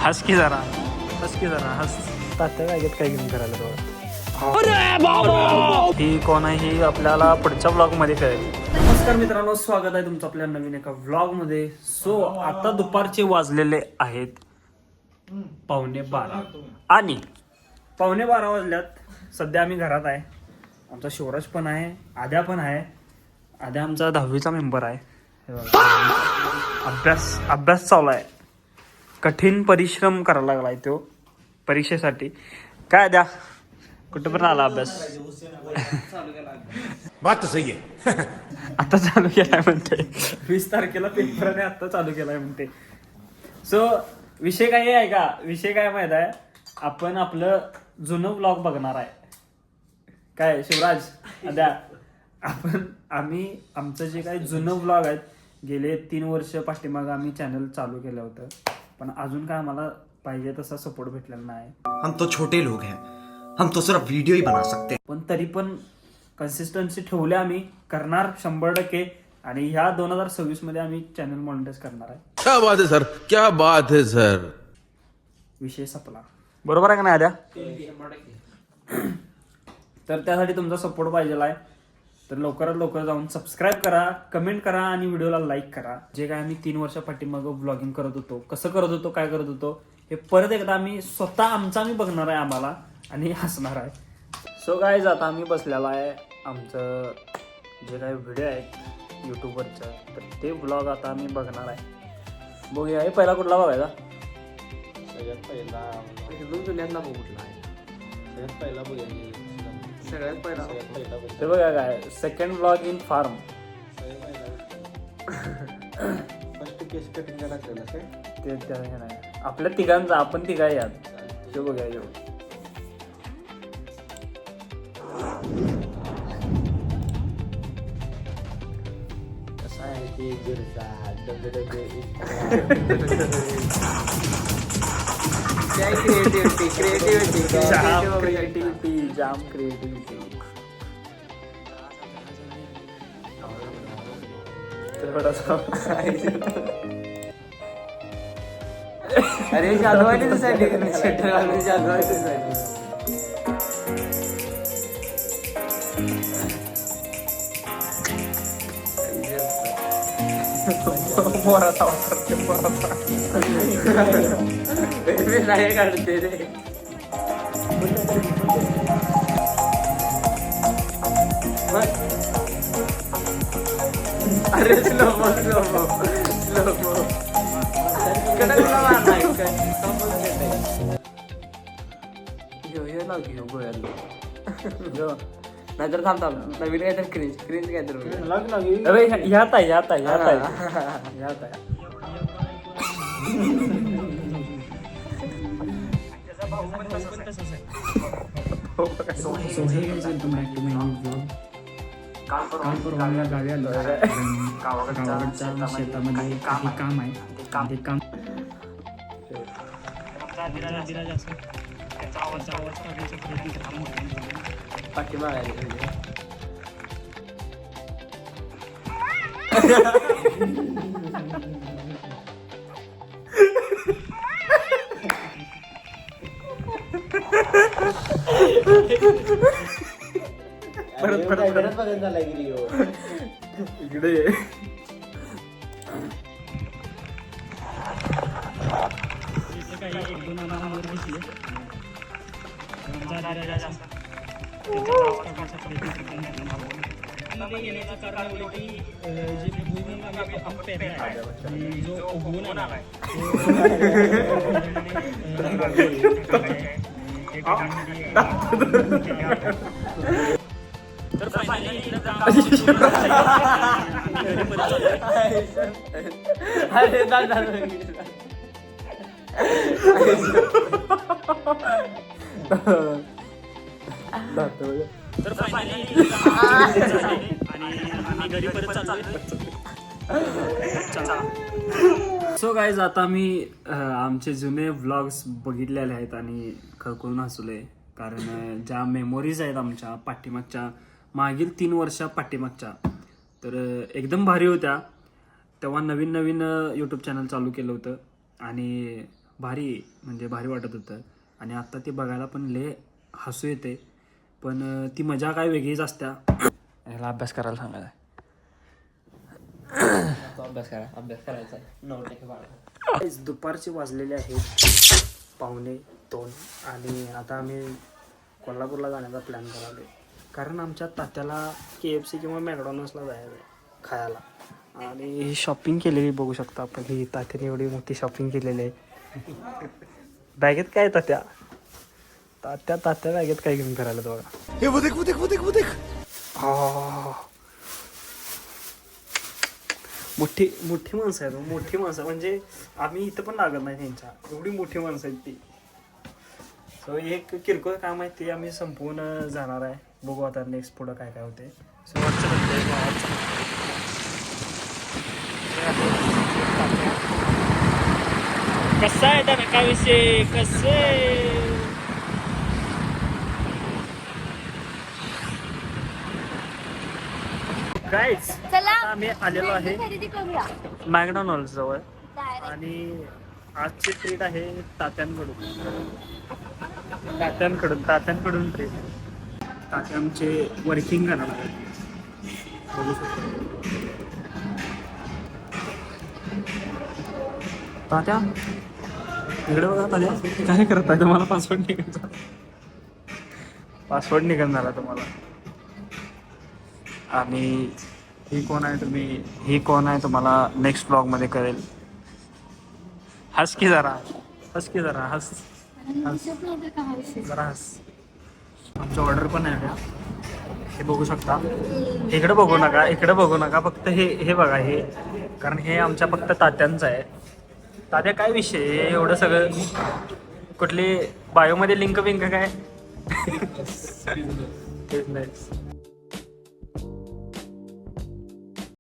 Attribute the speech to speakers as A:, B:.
A: हस की जरा हस तात्या काय घेऊन करायला ही कोण आहे ही आपल्याला पुढच्या ब्लॉग मध्ये कळेल. नमस्कार मित्रांनो, स्वागत आहे तुमचं आपल्या नवीन एका ब्लॉग मध्ये. सो आता दुपारचे वाजलेले आहेत 11:15 आणि 11:15 वाजल्यात. सध्या आम्ही घरात आहे. आमचा शिवराज पण आहे, आद्या पण आहे. आद्या आमचा 10वीचा मेंबर आहे. अभ्यास चालू आहे. कठीण परिश्रम करायला लागलाय तो परीक्षेसाठी. काय द्या कुठं पण आला अभ्यास.
B: बात तो सही है.
A: आता चालू केलाय म्हणते. 20 तारखेला पेपर आणि आता चालू केलाय म्हणते. सो विषय काय आहे का, विषय काय माहित आहे, आपण आपलं जुनं ब्लॉग बघणार आहे. काय शिवराज द्या आम्ही आमचं जे काही जुनं ब्लॉग आहेत, गेले 3 वर्ष पाठीमागं आम्ही चॅनल चालू केलं होतं, पण अजून काय आम्हाला पाहिजे तसा सपोर्ट भेटलेला नाही.
C: हम तो छोटे लोग हैं, हम तो सिर्फ वीडियो ही बना सकते हैं.
A: पण तरी पण कन्सिस्टन्सी ठेवले, आम्ही करणार 100%. आणि ह्या 2026 मध्ये आम्ही चॅनल मॉनिटाईज करणार आहे.
B: क्या बात है सर, क्या बात है सर.
A: विषय संपला. बरोबर आहे का नाही आद्या? तर त्यासाठी तुमचा सपोर्ट पाहिजे आहे. तर लवकरात लवकर जाऊन सबस्क्राईब करा, कमेंट करा आणि व्हिडिओला लाईक करा. जे काय आम्ही 3 वर्षा पाठीमागं ब्लॉगिंग करत होतो, कसं करत होतो, काय करत होतो, हे परत एकदा आम्ही स्वतः आम्ही बघणार आहे आम्हाला आणि हसणार आहे. सो गाईज आता आम्ही बसलेला आहे. आमचं जे काही व्हिडिओ आहेत यूट्यूबवरचं, तर ते ब्लॉग आता आम्ही बघणार आहे. बघूया हे पहिला कुठला बघायचा.
D: सगळ्यात पहिला जुन्यातला कुठला आहे? सगळ्यात पहिला
A: ते बघा काय second blog in form.
D: First case cutting करायचं काय
A: ते नाही आपल्या तिघांचा, आपण तिघा यात ते बघूया.
D: कसं आहे की गिरचा डबे
A: क्रिएटिव्हिटी जाम क्रिएटिव्हिटी.
D: अरे जाधवायचे जाधवायचे
A: मोराचा वापरते, मोराचा
D: नाही काढते रे. अरे स्लो नाहीतर थांब नवीन काय तर क्रिंज काय तर
A: ह्यात आहे.
E: काल परवा गावी आलो. गावाकडच्या शेतामध्ये काही काम आहे. ते काम
D: परत झाला
A: इकडे तर फायनली आणि घरी परत सो गाईज आता मी आमचे जुने व्लॉग्स बघितलेले आहेत आणि खळखळून हसलोय. कारण ज्या मेमोरीज आहेत आमच्या पाठीमागच्या, मागील 3 वर्षा पाठीमागच्या, तर एकदम भारी होत्या. तेव्हा नवीन यूट्यूब चॅनल चालू केलं होतं आणि भारी म्हणजे भारी वाटत होतं. आणि आता ते बघायला पण लय हसू येते, पण ती मजा काय वेगळीच असत्या. याला अभ्यास करायला सांगायचा.
D: अभ्यास करायचा 9%
A: Guys, दुपारचे वाजलेले आहेत 1:45 आणि आता आम्ही कोल्हापूरला जाण्याचा प्लॅन करालो आहे. कारण आमच्या तात्याला KFC किंवा मॅकडॉनल्ड्सला जायचं आहे खायला. आणि शॉपिंग केलेली बघू शकता आपण. ही तात्याने एवढी मोठी शॉपिंग केलेली आहे. बॅगेत काय तात्या तात्या बॅगेत काय घेऊन फिरायला बघा.
B: ये वो देख
A: मोठी माणसं आहेत, मोठी माणसं म्हणजे आम्ही इथं पण लागत नाही त्यांच्या, एवढी मोठी माणसं आहेत ती. सो एक किरकोळ काम आहे ते आम्ही संपवून जाणार आहे. बघू आता नेक्स्ट पुढं काय काय होते. शेवटचं कसा आहे त्यानं काय विषय कसं आहे. गाईज
F: चला
A: आम्ही आलेलो आहे
F: खरेदी करूया
A: मॅकडॉनल्ड जवळ
F: Direct.
A: आणि आजची ट्रीट आहे तात्यांकडून ट्रीट. तात्या आमचे वर्किंग करणार आहेत. बघू शकतो तात्या इकडे बघा. तात्या काय करत आहे? तुम्हाला पासवर्ड निघणार आहे तुम्हाला. आणि ही कोण आहे तुम्हाला नेक्स्ट ब्लॉग मध्ये कळेल. हस की जरा हस जरा हस. आमची ऑर्डर पण आहे हे बघू शकता. इकडे बघू नका फक्त हे बघा हे, कारण हे आमच्या फक्त तात्यांचं आहे. तात्या काय विषय हे एवढं सगळं कुठली बायोमध्ये लिंक बिंक काय तेच नाही.